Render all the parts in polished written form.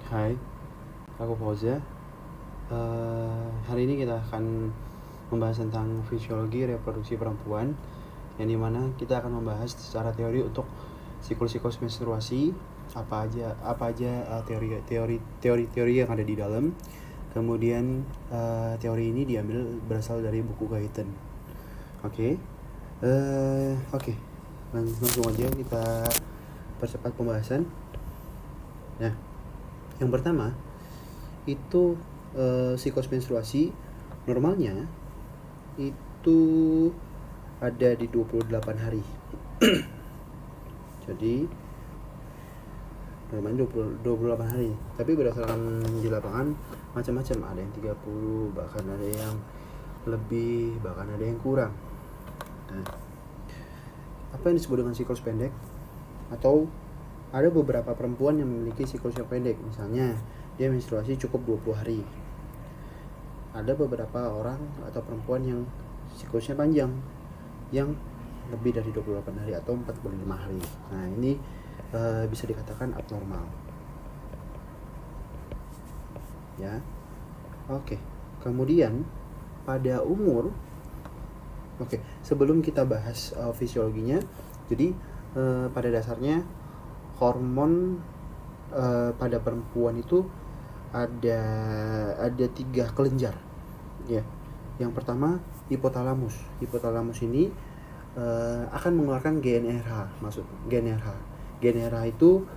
Hai, aku Fauza. Hari ini kita akan membahas tentang fisiologi reproduksi perempuan, yang dimana kita akan membahas secara teori untuk siklus menstruasi, apa aja teori yang ada di dalam. Kemudian teori ini berasal dari buku Guyton. Oke, langsung aja kita percepat pembahasan. Nah, yang pertama itu siklus menstruasi normalnya itu ada di 28 hari. Jadi normalnya 28 hari. Tapi berdasarkan di lapangan macam-macam, ada yang 30, bahkan ada yang lebih, bahkan ada yang kurang. Nah, apa yang disebut dengan siklus pendek? Atau ada beberapa perempuan yang memiliki siklus yang pendek, misalnya dia menstruasi cukup 20 hari. Ada beberapa orang atau perempuan yang siklusnya panjang, yang lebih dari 28 hari atau 45 hari. Nah, ini bisa dikatakan abnormal. Ya. Oke. Kemudian pada umur sebelum kita bahas fisiologinya, jadi pada dasarnya hormon pada perempuan itu ada 3 kelenjar, ya. Yang pertama hipotalamus. Hipotalamus ini akan mengeluarkan GnRH. GnRH itu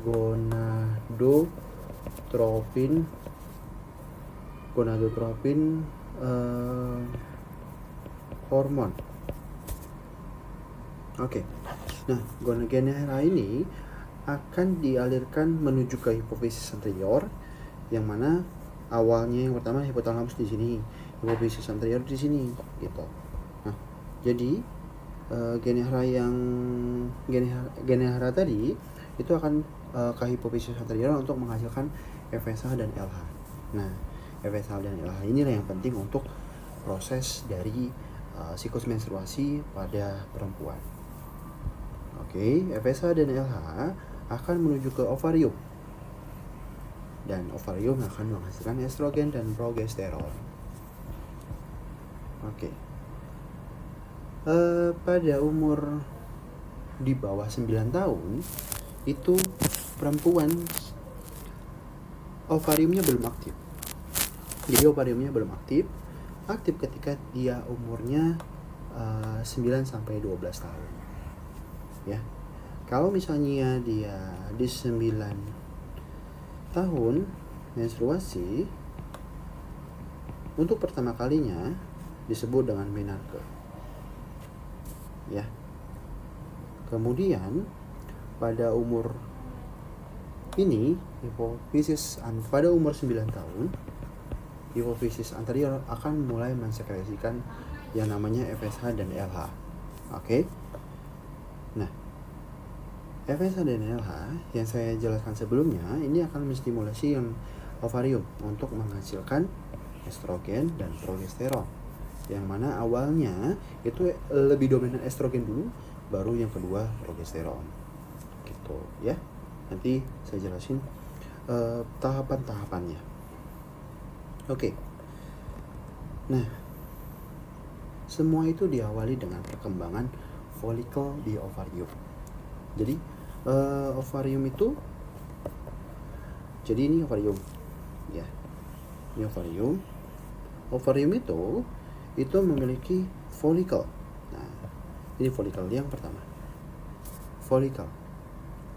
gonadotropin hormon. Oke. Nah, GnRH ini akan dialirkan menuju ke hipofisis anterior, yang mana awalnya yang pertama hipotalamus di sini, hipofisis anterior di sini, gitu. Nah, jadi GnRH tadi itu akan ke hipofisis anterior untuk menghasilkan FSH dan LH. Nah, FSH dan LH inilah yang penting untuk proses dari siklus menstruasi pada perempuan. Oke, FSH dan LH akan menuju ke ovarium, dan ovarium akan menghasilkan estrogen dan progesteron. Oke. Pada umur di bawah 9 tahun itu perempuan ovariumnya belum aktif. Jadi ovariumnya belum aktif ketika dia umurnya 9 sampai 12 tahun. Ya. Kalau misalnya dia di 9 tahun menstruasi, untuk pertama kalinya disebut dengan menarche. Ya. Kemudian pada umur ini pada umur 9 tahun hipofisis anterior akan mulai mensekresikan yang namanya FSH dan LH. Oke. Nah, FSH dan LH yang saya jelaskan sebelumnya ini akan menstimulasi yang ovarium untuk menghasilkan estrogen dan progesteron, yang mana awalnya itu lebih dominan estrogen dulu, baru yang kedua progesteron, gitu ya. Nanti saya jelasin tahapan-tahapannya. Oke. Nah, semua itu diawali dengan perkembangan folikel di ovarium. Jadi ovarium itu, jadi ini ovarium, ya. Ini ovarium. Ovarium itu memiliki folikel. Nah, ini folikel yang pertama. Folikel.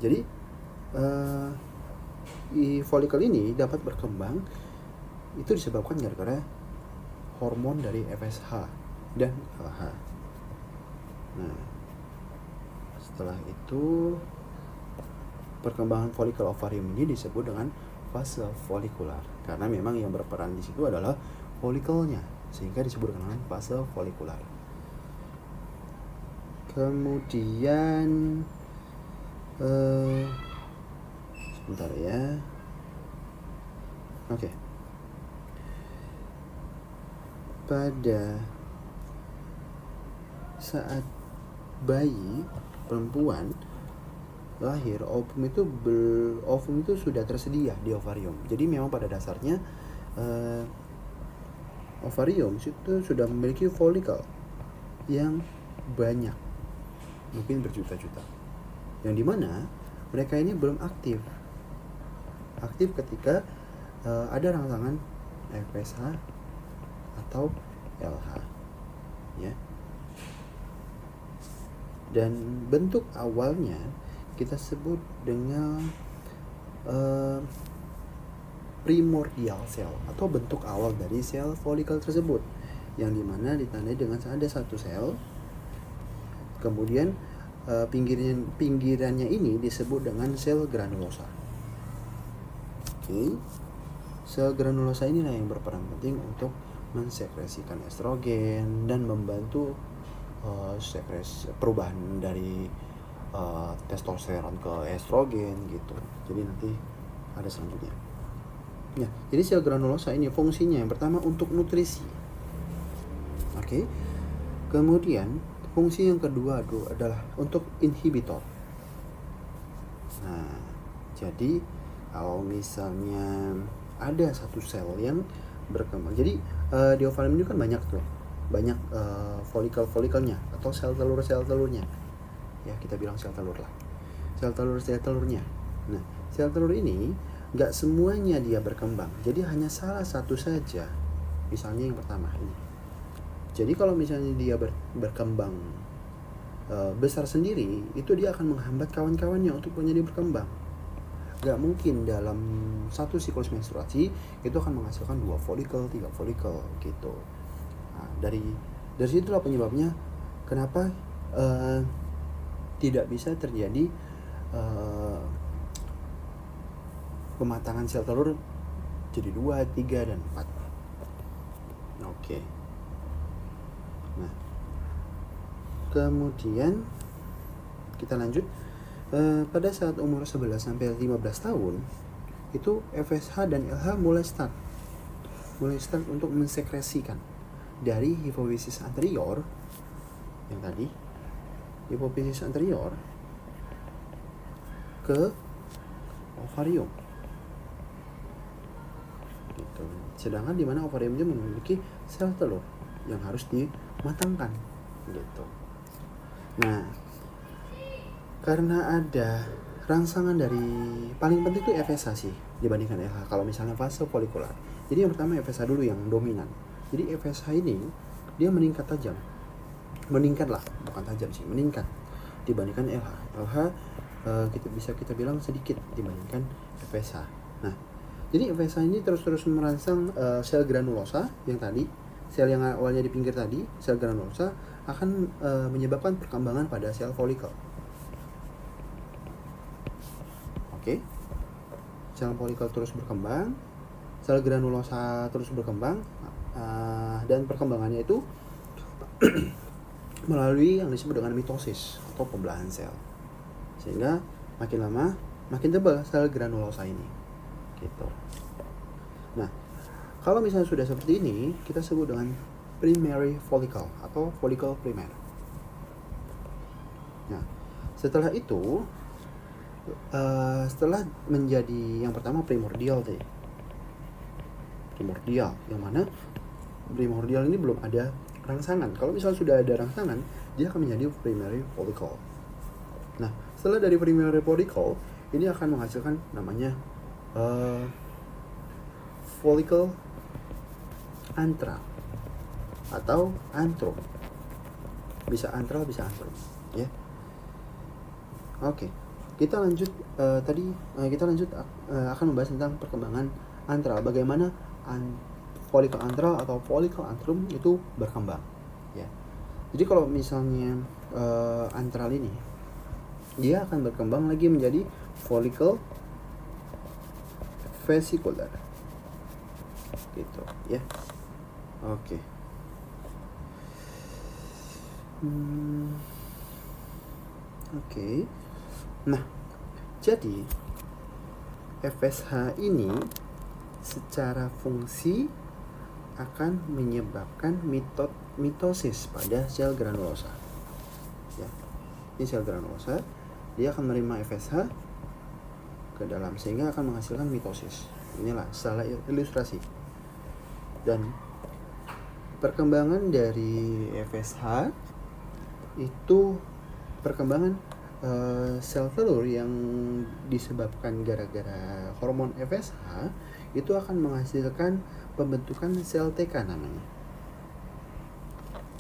Jadi folikel ini dapat berkembang itu disebabkan gara-gara hormon dari FSH dan LH. Nah, setelah itu perkembangan folikel ovarium ini disebut dengan fase folikular, karena memang yang berperan di situ adalah folikelnya, sehingga disebut dengan fase folikular. Kemudian sebentar ya. Oke. Pada saat bayi perempuan lahir, ovum itu sudah tersedia di ovarium. Jadi memang pada dasarnya ovarium itu sudah memiliki folikel yang banyak, mungkin berjuta-juta, yang dimana mereka ini belum aktif ketika ada rangsangan FSH atau LH, ya. Dan bentuk awalnya kita sebut dengan primordial cell atau bentuk awal dari sel folikel tersebut, yang dimana ditandai dengan ada satu sel, kemudian pinggirannya ini disebut dengan sel granulosa. Oke. Sel granulosa inilah yang berperan penting untuk mensekresikan estrogen dan membantu perubahan dari testosteron ke estrogen gitu. Jadi nanti ada selanjutnya. Ya, jadi sel granulosa ini fungsinya yang pertama untuk nutrisi. Oke. Kemudian fungsi yang kedua adalah untuk inhibitor. Nah, jadi kalau misalnya ada satu sel yang berkembang, jadi di ovarium ini kan banyak folikel-folikelnya atau sel telurnya. Ya, kita bilang sel telur lah. Sel telurnya. Nah, sel telur ini nggak semuanya dia berkembang, jadi hanya salah satu saja. Misalnya yang pertama ini. Jadi kalau misalnya dia berkembang besar sendiri, itu dia akan menghambat kawan-kawannya untuk menjadi berkembang. Gak mungkin dalam satu siklus menstruasi itu akan menghasilkan 2 folikel, 3 folikel gitu. Nah, dari situlah penyebabnya kenapa tidak bisa terjadi pematangan sel telur jadi 2, 3, dan 4. Oke. Nah, kemudian kita lanjut. Pada saat umur 11 sampai 15 tahun itu FSH dan LH mulai start untuk mensekresikan dari hipofisis anterior yang tadi, hipofisis anterior ke ovarium gitu. Sedangkan di mana ovarium itu memiliki sel telur yang harus dimatangkan gitu. Nah, karena ada rangsangan dari paling penting itu FSH sih dibandingkan LH kalau misalnya fase folikular. Jadi yang pertama FSH dulu yang dominan. Jadi FSH ini dia meningkat dibandingkan LH. LH kita bilang sedikit dibandingkan FSH. Nah, jadi FSH ini terus merangsang sel granulosa yang tadi, sel yang awalnya di pinggir tadi, sel granulosa akan menyebabkan perkembangan pada sel folikel. Oke. Sel folikel terus berkembang, sel granulosa terus berkembang, dan perkembangannya itu melalui yang disebut dengan mitosis atau pembelahan sel, sehingga makin lama makin tebal sel granulosa ini gitu. Nah, kalau misalnya sudah seperti ini, kita sebut dengan primary follicle atau follicle primer. Nah, setelah itu setelah menjadi yang pertama primordial, yang mana primordial ini belum ada rangsangan. Kalau misalnya sudah ada rangsangan, dia akan menjadi primary follicle. Nah, setelah dari primary follicle ini akan menghasilkan namanya follicle antral atau antrum. Bisa antral, bisa antrum, ya. Oke. Kita lanjut akan membahas tentang perkembangan antral, bagaimana follicle antral atau follicle antrum itu berkembang, ya. Jadi kalau misalnya antral ini dia akan berkembang lagi menjadi follicle vesicular gitu, ya. Oke. Oke. Nah, jadi FSH ini secara fungsi akan menyebabkan mitosis pada sel granulosa, ya. Ini sel granulosa dia akan menerima FSH ke dalam sehingga akan menghasilkan mitosis. Inilah salah ilustrasi. Dan perkembangan dari FSH itu perkembangan sel telur yang disebabkan gara-gara hormon FSH itu akan menghasilkan pembentukan sel TK namanya.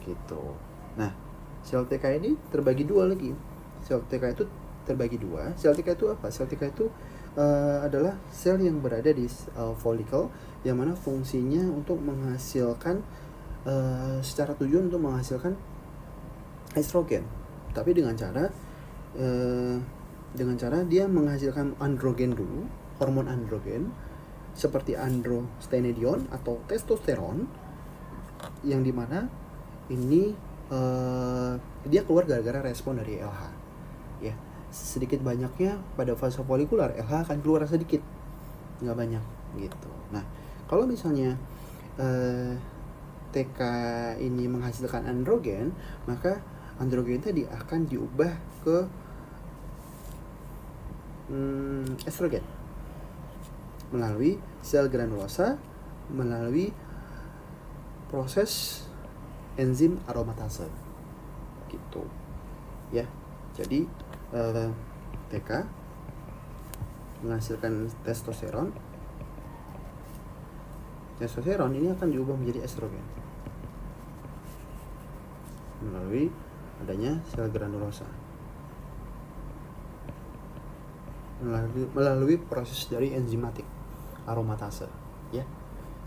Gitu. Nah, sel TK ini terbagi dua lagi. Sel TK itu terbagi dua. Sel TK itu apa? Sel TK itu adalah sel yang berada di folikel yang mana fungsinya untuk menghasilkan secara tujuan untuk menghasilkan estrogen, tapi dengan cara dia menghasilkan androgen dulu, hormon androgen seperti androstenedion atau testosteron, yang dimana ini dia keluar gara-gara respon dari LH. Ya, sedikit banyaknya pada fase folikular LH akan keluar sedikit, nggak banyak gitu. Nah, kalau misalnya TK ini menghasilkan androgen, maka androgen tadi akan diubah ke estrogen melalui sel granulosa, melalui proses enzim aromatase gitu ya. Jadi TK menghasilkan testosteron ini akan diubah menjadi estrogen melalui adanya sel granulosa, melalui proses dari enzimatik aromatase ya.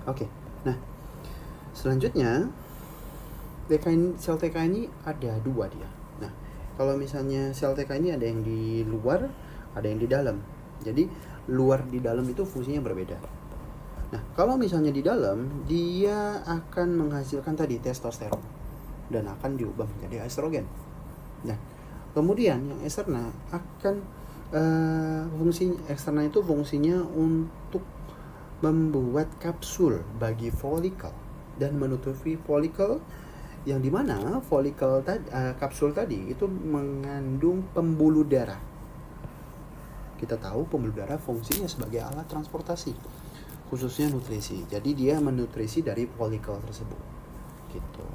Oke. Nah, selanjutnya sel TK ini ada dua dia. Nah, kalau misalnya sel TK ini ada yang di luar, ada yang di dalam. Jadi luar di dalam itu fungsinya berbeda. Nah, kalau misalnya di dalam, dia akan menghasilkan tadi testosteron dan akan diubah menjadi estrogen. Nah, kemudian yang eksterna akan fungsi eksterna itu fungsinya untuk membuat kapsul bagi folikel dan menutupi folikel, yang dimana folikel kapsul tadi itu mengandung pembuluh darah. Kita tahu pembuluh darah fungsinya sebagai alat transportasi, khususnya nutrisi. Jadi dia menutrisi dari folikel tersebut gitu.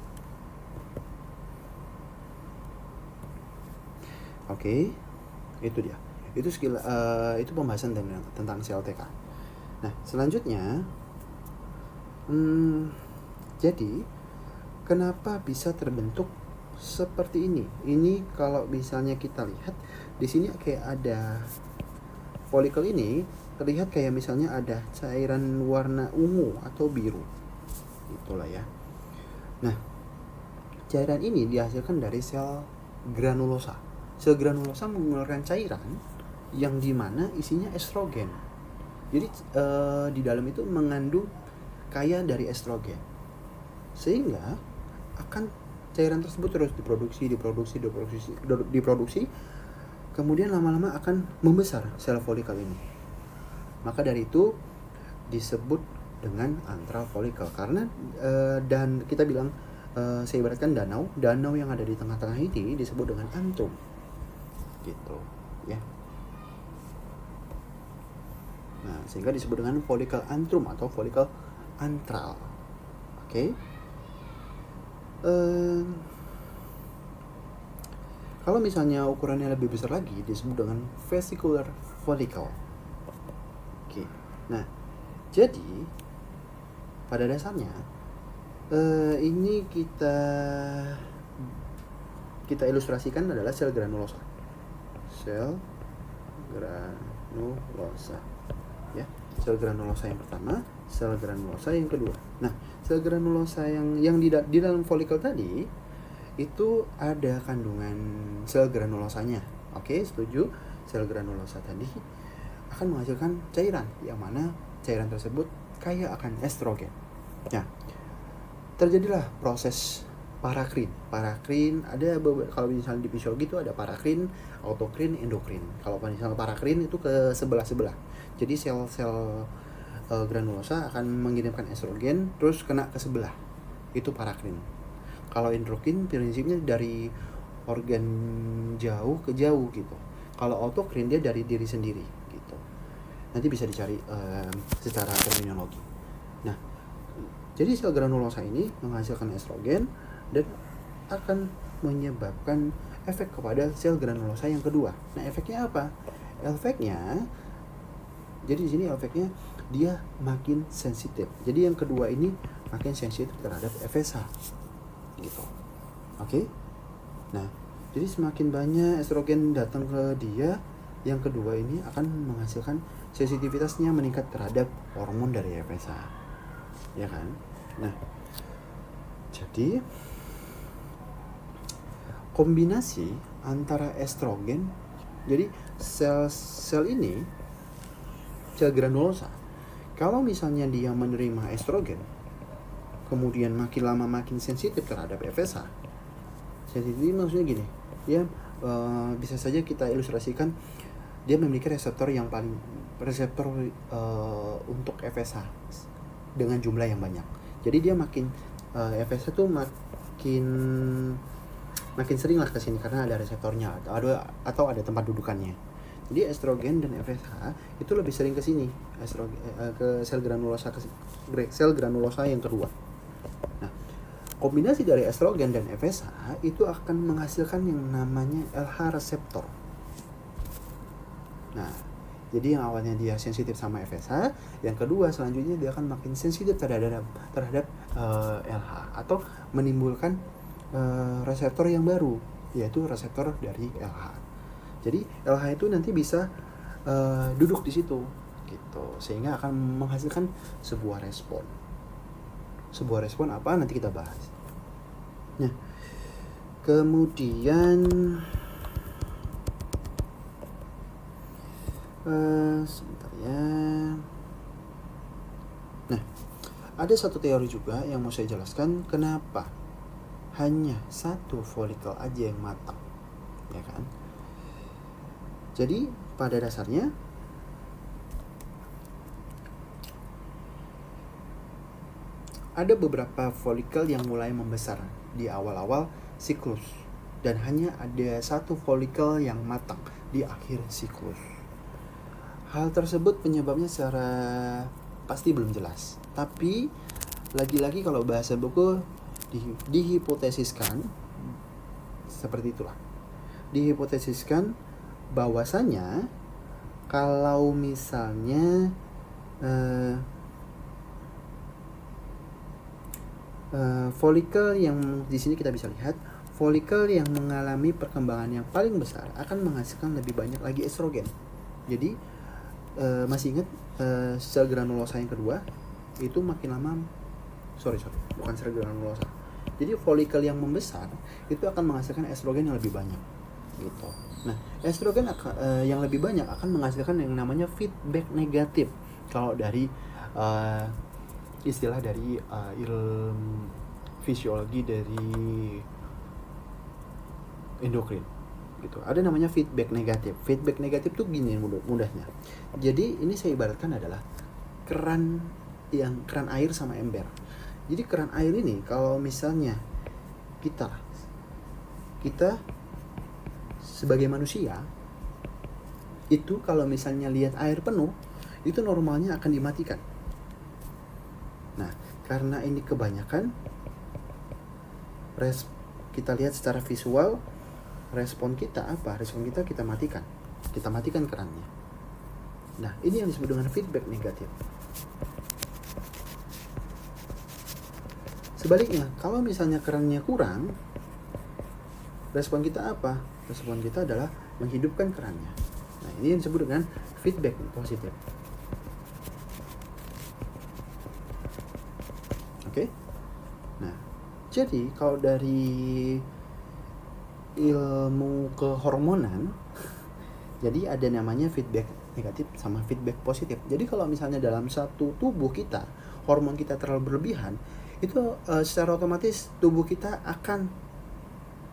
Oke, itu dia. Itu itu pembahasan tentang sel TK. Nah, selanjutnya, jadi kenapa bisa terbentuk seperti ini? Ini kalau misalnya kita lihat di sini kayak ada folikel ini, terlihat kayak misalnya ada cairan warna ungu atau biru, itulah ya. Nah, cairan ini dihasilkan dari sel granulosa. Sel granulosa mengeluarkan cairan yang dimana isinya estrogen. Jadi di dalam itu mengandung kaya dari estrogen, sehingga akan cairan tersebut terus diproduksi, kemudian lama-lama akan membesar sel folikel ini. Maka dari itu disebut dengan antral folikel, karena dan kita bilang saya ibaratkan danau yang ada di tengah-tengah ini disebut dengan antrum gitu ya. Nah, sehingga disebut dengan folikel antrum atau folikel antral. Oke. Kalau misalnya ukurannya lebih besar lagi disebut dengan vesicular follicle. Oke. Nah, jadi pada dasarnya ini kita ilustrasikan adalah sel granulosa. Sel granulosa ya. Sel granulosa yang pertama, sel granulosa yang kedua. Nah, sel granulosa yang di dalam folikel tadi itu ada kandungan sel granulosanya. Oke, setuju. Sel granulosa tadi akan menghasilkan cairan, yang mana cairan tersebut kaya akan estrogen. Nah, terjadilah proses parakrin. Parakrin ada kalau misalnya di fisiologi itu ada parakrin, autokrin, endokrin. Kalau misalnya parakrin itu ke sebelah. Jadi sel-sel granulosa akan mengirimkan estrogen terus kena ke sebelah. Itu parakrin. Kalau endokrin prinsipnya dari organ jauh ke jauh gitu. Kalau autocrine dia dari diri sendiri gitu. Nanti bisa dicari secara terminologi. Nah, jadi sel granulosa ini menghasilkan estrogen dan akan menyebabkan efek kepada sel granulosa yang kedua. Nah, efeknya apa? Efeknya, jadi di sini efeknya dia makin sensitif. Jadi yang kedua ini makin sensitif terhadap FSH gitu. Oke? Nah, jadi semakin banyak estrogen datang ke dia, yang kedua ini akan menghasilkan sensitivitasnya meningkat terhadap hormon dari FSH. Ya kan? Nah, jadi kombinasi antara estrogen, jadi sel ini, sel granulosa, kalau misalnya dia menerima estrogen, kemudian makin lama makin sensitif terhadap FSH. Sensitif maksudnya gini, dia bisa saja kita ilustrasikan dia memiliki reseptor untuk FSH dengan jumlah yang banyak. Jadi dia makin FSH tuh makin sering lah kesini karena ada reseptornya atau ada tempat dudukannya. Jadi estrogen dan FSH itu lebih sering kesini, ke sel granulosa yang kedua. Nah, kombinasi dari estrogen dan FSH itu akan menghasilkan yang namanya LH reseptor. Nah, jadi yang awalnya dia sensitif sama FSH, yang kedua selanjutnya dia akan makin sensitif terhadap LH atau menimbulkan reseptor yang baru, yaitu reseptor dari LH. Jadi LH itu nanti bisa duduk di situ, gitu, sehingga akan menghasilkan sebuah respon. Sebuah respon apa? Nanti kita bahas. Nah, kemudian sebentar ya. Nah, ada satu teori juga yang mau saya jelaskan kenapa hanya satu folikel aja yang matang, ya kan? Jadi pada dasarnya ada beberapa folikel yang mulai membesar di awal-awal siklus dan hanya ada satu folikel yang matang di akhir siklus. Hal tersebut penyebabnya secara pasti belum jelas, tapi lagi-lagi kalau bahasa buku dihipotesiskan seperti itulah. Dihipotesiskan bahwasanya kalau misalnya folikel yang di sini kita bisa lihat, folikel yang mengalami perkembangan yang paling besar akan menghasilkan lebih banyak lagi estrogen. Jadi masih ingat sel granulosa yang kedua itu makin lama bukan sel granulosa. Jadi folikel yang membesar itu akan menghasilkan estrogen yang lebih banyak gitu. Nah, estrogen yang lebih banyak akan menghasilkan yang namanya feedback negatif. Kalau dari istilah dari ilmu fisiologi dari endokrin gitu, ada namanya feedback negatif. Feedback negatif tuh gini mudahnya. Jadi ini saya ibaratkan adalah keran air sama ember. Jadi keran air ini kalau misalnya kita sebagai manusia itu kalau misalnya lihat air penuh itu normalnya akan dimatikan. Nah, karena ini kebanyakan kita lihat secara visual, respon kita apa? Respon kita matikan kerannya. Nah, ini yang disebut dengan feedback negatif. Sebaliknya, kalau misalnya kerannya kurang, respon kita apa? Respon kita adalah menghidupkan kerannya. Nah, ini yang disebut dengan feedback positif. Oke? Nah, jadi kalau dari ilmu kehormonan, jadi ada namanya feedback negatif sama feedback positif. Jadi kalau misalnya dalam satu tubuh kita, hormon kita terlalu berlebihan, itu secara otomatis tubuh kita akan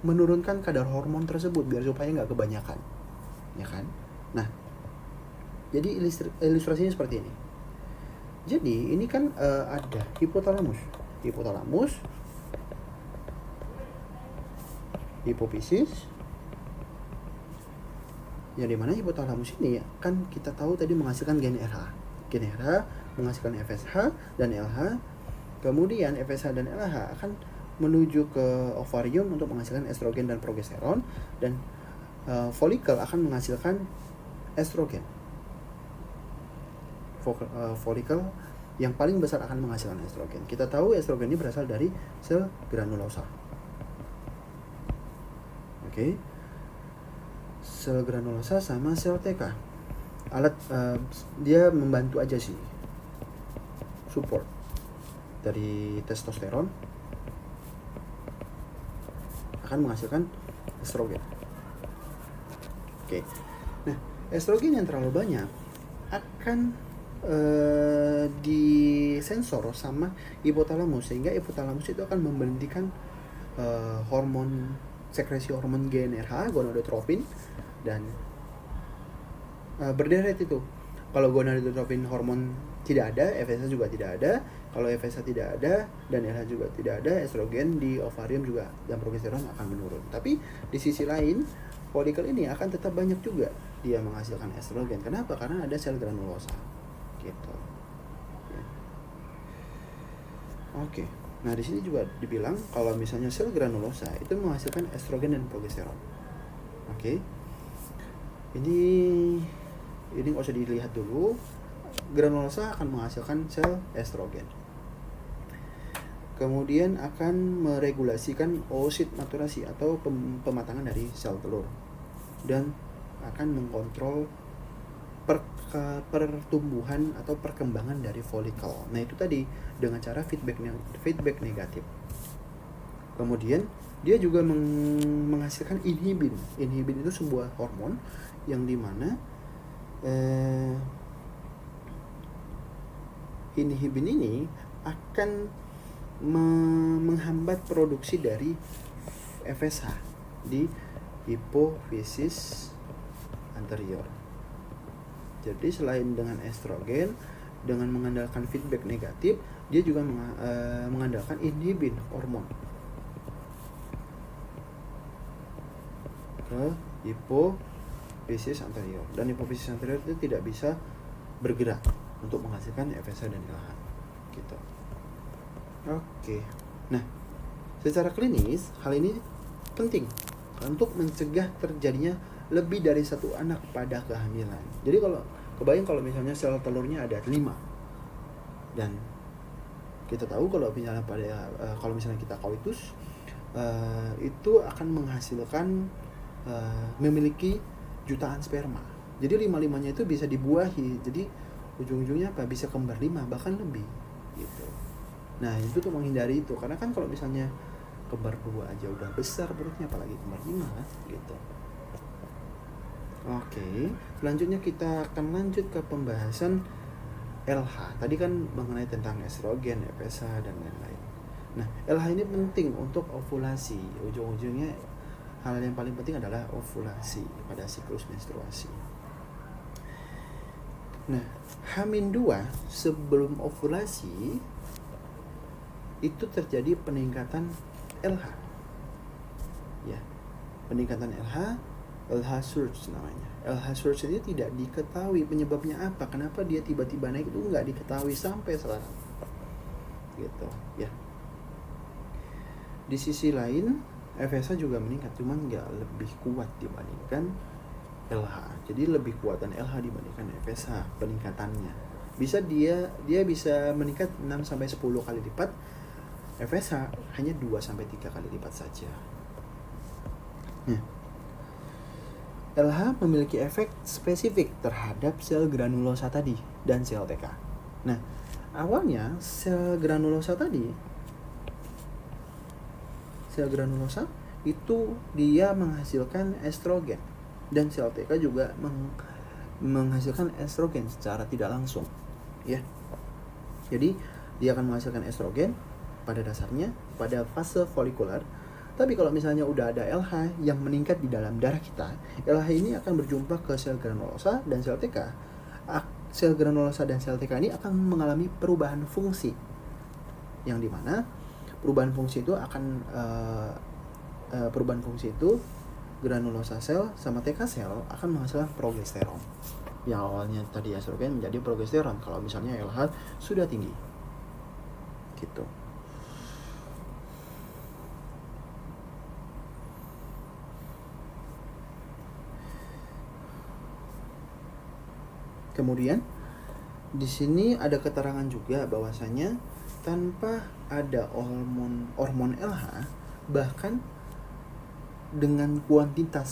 menurunkan kadar hormon tersebut biar supaya nggak kebanyakan, ya kan? Nah, jadi ilustrasinya seperti ini. Jadi ini kan ada hipotalamus, hipofisis, yang dimana hipotalamus ini kan kita tahu tadi menghasilkan gen RH. Gen RH menghasilkan FSH dan LH. Kemudian FSH dan LH akan menuju ke ovarium untuk menghasilkan estrogen dan progesteron, dan folikel akan menghasilkan estrogen. Folikel yang paling besar akan menghasilkan estrogen. Kita tahu estrogen ini berasal dari sel granulosa. Oke. Sel granulosa sama sel TK. Alat dia membantu aja sih. Support dari testosteron akan menghasilkan estrogen. Oke. Nah, estrogen yang terlalu banyak akan disensor sama hipotalamus, sehingga hipotalamus itu akan memberhentikan sekresi hormon GnRH, gonadotropin, dan berderet itu. Kalau gonadotropin hormon tidak ada, FSH juga tidak ada. Kalau FSH tidak ada dan LH juga tidak ada, estrogen di ovarium juga dan progesteron akan menurun. Tapi di sisi lain, folikel ini akan tetap banyak juga dia menghasilkan estrogen. Kenapa? Karena ada sel granulosa. Gitu. Ya. Oke. Nah, di sini juga dibilang kalau misalnya sel granulosa itu menghasilkan estrogen dan progesteron. Oke. Ini nggak usah dilihat dulu. Granulosa akan menghasilkan sel estrogen. Kemudian akan meregulasikan oosit maturasi atau pematangan dari sel telur, dan akan mengkontrol pertumbuhan atau perkembangan dari folikel. Nah, itu tadi dengan cara feedback negatif. Kemudian dia juga menghasilkan inhibin. Inhibin itu sebuah hormon yang dimana inhibin ini akan menghambat produksi dari FSH di hipofisis anterior. Jadi selain dengan estrogen, dengan mengandalkan feedback negatif, dia juga mengandalkan inhibin hormon ke hipofisis anterior, dan hipofisis anterior itu tidak bisa bergerak untuk menghasilkan FSH dan LH gitu. Oke. Nah, secara klinis hal ini penting untuk mencegah terjadinya lebih dari satu anak pada kehamilan. Jadi kalau misalnya sel telurnya ada 5, dan kita tahu kalau misalnya kalau misalnya kita koitus, itu akan menghasilkan memiliki jutaan sperma. Jadi 5-5-nya itu bisa dibuahi. Jadi ujung-ujungnya apa? Bisa kembar 5 bahkan lebih gitu. Nah, itu tuh menghindari itu, karena kan kalau misalnya kembar 2 aja udah besar perutnya, apalagi kembar 5 kan gitu. Oke, selanjutnya kita akan lanjut ke pembahasan LH. Tadi kan mengenai tentang estrogen, FSH, dan lain-lain. Nah, LH ini penting untuk ovulasi. Ujung-ujungnya hal yang paling penting adalah ovulasi pada siklus menstruasi. Nah, H-2 sebelum ovulasi itu terjadi peningkatan LH. Ya, peningkatan LH surge namanya. LH surge ini tidak diketahui penyebabnya apa, kenapa dia tiba-tiba naik, itu nggak diketahui sampai sekarang. Gitu, ya. Di sisi lain, FSH juga meningkat, cuman nggak lebih kuat dibandingkan LH. Jadi lebih kuatan LH dibandingkan FSH peningkatannya. Dia bisa meningkat 6 sampai 10 kali lipat. FSH hanya 2 sampai 3 kali lipat saja. Nah, LH memiliki efek spesifik terhadap sel granulosa tadi dan sel TK. Nah, awalnya sel granulosa itu dia menghasilkan estrogen, dan sel TK juga menghasilkan estrogen secara tidak langsung, ya. Jadi dia akan menghasilkan estrogen pada dasarnya pada fase folikular. Tapi kalau misalnya udah ada LH yang meningkat di dalam darah kita, LH ini akan berjumpa ke sel granulosa dan sel TK. Sel granulosa dan sel TK ini akan mengalami perubahan fungsi, yang dimana perubahan fungsi itu granulosa sel sama TK sel akan menghasilkan progesteron. Yang awalnya tadi estrogen menjadi progesteron kalau misalnya LH sudah tinggi. Gitu. Kemudian di sini ada keterangan juga bahwasanya tanpa ada hormon LH, bahkan dengan kuantitas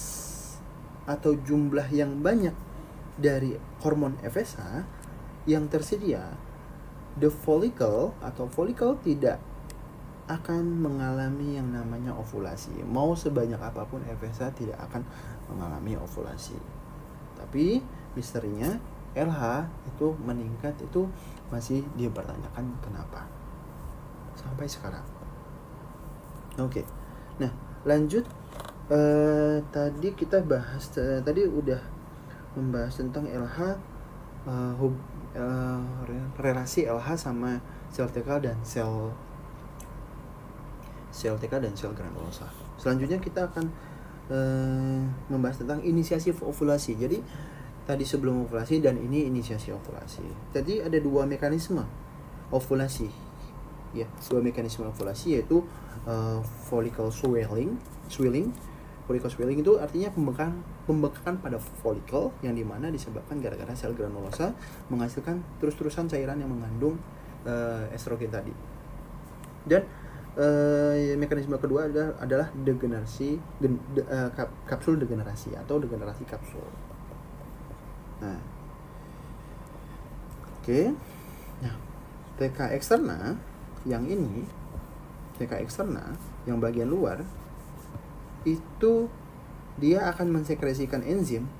atau jumlah yang banyak dari hormon FSH yang tersedia, the follicle atau follicle tidak akan mengalami yang namanya ovulasi. Mau sebanyak apapun FSH tidak akan mengalami ovulasi. Tapi misterinya LH itu meningkat itu masih dipertanyakan kenapa sampai sekarang. Oke. Nah, lanjut. Tadi kita bahas tadi udah membahas tentang LH, relasi LH sama sel TK dan sel TK dan sel granulosa. Selanjutnya kita akan membahas tentang inisiasi ovulasi. Jadi tadi sebelum ovulasi dan ini inisiasi ovulasi. Tadi ada dua mekanisme ovulasi. Ya, dua mekanisme ovulasi yaitu follicle swelling. Follicle swelling itu artinya pembekakan pada follicle yang dimana disebabkan gara-gara sel granulosa menghasilkan terus-terusan cairan yang mengandung estrogen tadi. Dan mekanisme kedua adalah degenerasi kapsul degenerasi atau degenerasi kapsul. Nah, oke. Nah, TK eksterna yang ini, TK eksterna yang bagian luar itu dia akan mensekresikan enzim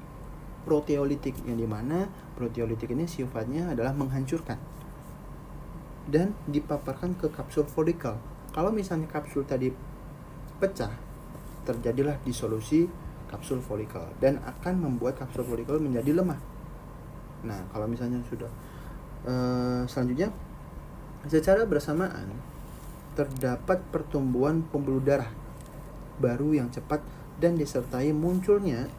proteolitik yang dimana proteolitik ini sifatnya adalah menghancurkan dan dipaparkan ke kapsul folikel. Kalau misalnya kapsul tadi pecah, terjadilah disolusi kapsul folikel dan akan membuat kapsul folikel menjadi lemah. Nah, kalau misalnya sudah selanjutnya secara bersamaan terdapat pertumbuhan pembuluh darah baru yang cepat dan disertai munculnya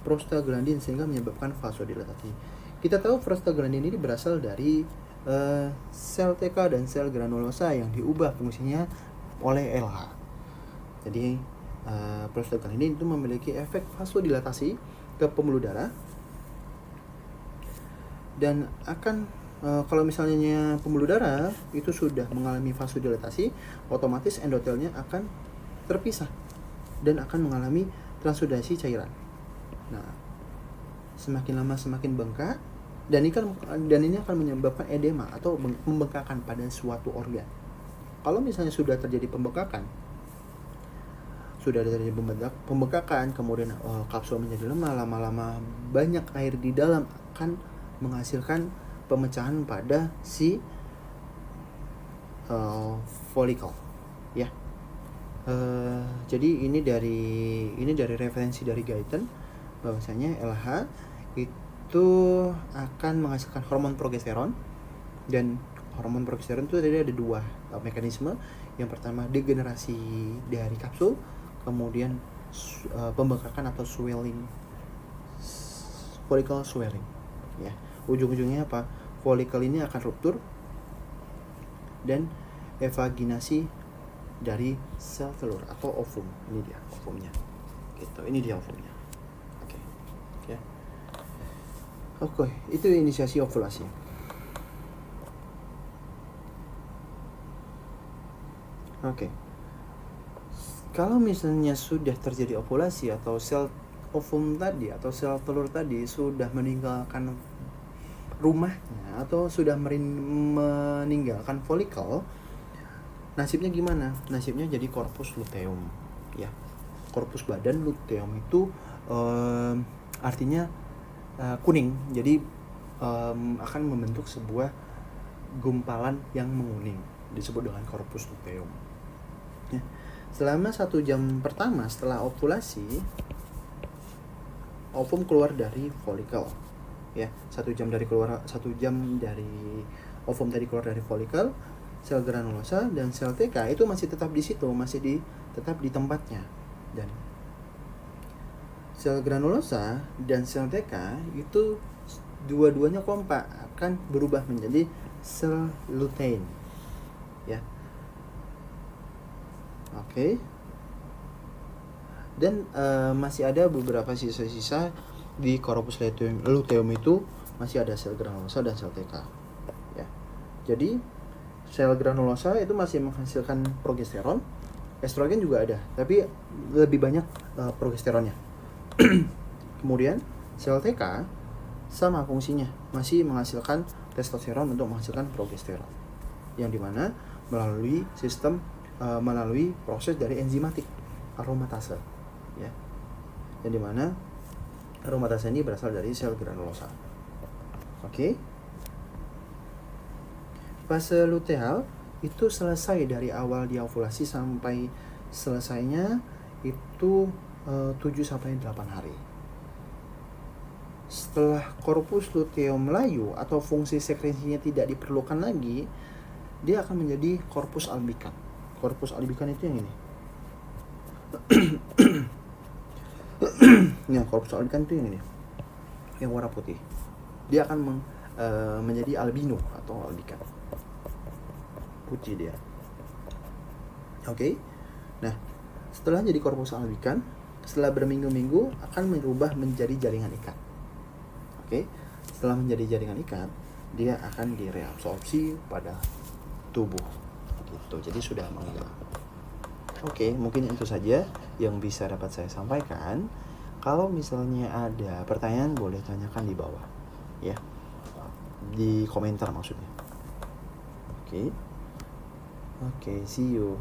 prostaglandin sehingga menyebabkan vasodilatasi. Kita tahu prostaglandin ini berasal dari sel TK dan sel granulosa yang diubah fungsinya oleh LH. Jadi prostaglandin itu memiliki efek vasodilatasi ke pembuluh darah dan akan kalau misalnya pembuluh darah itu sudah mengalami vasodilatasi, otomatis endotelnya akan terpisah dan akan mengalami transudasi cairan. Nah, semakin lama semakin bengkak dan ini akan menyebabkan edema atau pembengkakan pada suatu organ. Kalau misalnya sudah terjadi pembengkakan, kemudian kapsul menjadi lemah, lama-lama banyak air di dalam akan menghasilkan pemecahan pada si follicle, ya. Jadi ini dari referensi dari Guyton bahwasanya LH itu akan menghasilkan hormon progesteron, dan hormon progesteron itu tadi ada dua mekanisme. Yang pertama degenerasi dari kapsul, kemudian pembengkakan atau swelling, follicle swelling, ya. Ujung-ujungnya apa? Follicle ini akan ruptur dan evaginasi dari sel telur atau ovum. Ini dia ovumnya. Gitu. Ini dia ovumnya. Oke. Ya. Oke, itu inisiasi ovulasi. Oke. Kalau misalnya sudah terjadi ovulasi atau sel ovum tadi atau sel telur tadi sudah meninggalkan rumahnya atau sudah meninggalkan folikel, nasibnya gimana? Nasibnya jadi korpus luteum, ya. Korpus badan luteum itu artinya kuning, jadi akan membentuk sebuah gumpalan yang menguning, disebut dengan korpus luteum. Ya. Selama 1 jam pertama setelah ovulasi, ovum keluar dari folikel, ya. 1 jam dari ovum tadi keluar dari folikel, sel granulosa dan sel TK itu masih tetap di situ, tetap di tempatnya. Dan Sel granulosa dan sel TK itu dua-duanya kompak akan berubah menjadi sel lutein, ya. Oke. Dan masih ada beberapa sisa-sisa di corpus luteum itu, masih ada sel granulosa dan sel TK, ya. Jadi sel granulosa itu masih menghasilkan progesteron, estrogen juga ada, tapi lebih banyak progesteronnya. Kemudian sel TK sama fungsinya, masih menghasilkan testosteron untuk menghasilkan progesteron, yang dimana melalui sistem melalui proses dari enzimatik aromatase, ya, yang dimana aromatase ini berasal dari sel granulosa. Oke. Fase luteal itu selesai dari awal diovulasi sampai selesainya itu 7-8 hari. Setelah korpus luteum layu atau fungsi sekresinya tidak diperlukan lagi, dia akan menjadi korpus albikan. Korpus albikan itu yang ini. Nah, korpus albikan itu yang ini, yang warna putih. Dia akan menjadi albino atau albikan. Putih dia. Oke. Nah, setelah jadi korpus albikan, setelah berminggu-minggu akan berubah menjadi jaringan ikat. Oke. Setelah menjadi jaringan ikat, dia akan direabsorpsi pada tubuh. Gitu. Jadi sudah menghilang. Oke, mungkin itu saja yang bisa dapat saya sampaikan. Kalau misalnya ada pertanyaan, boleh tanyakan di bawah, ya. Di komentar maksudnya. Oke. See you.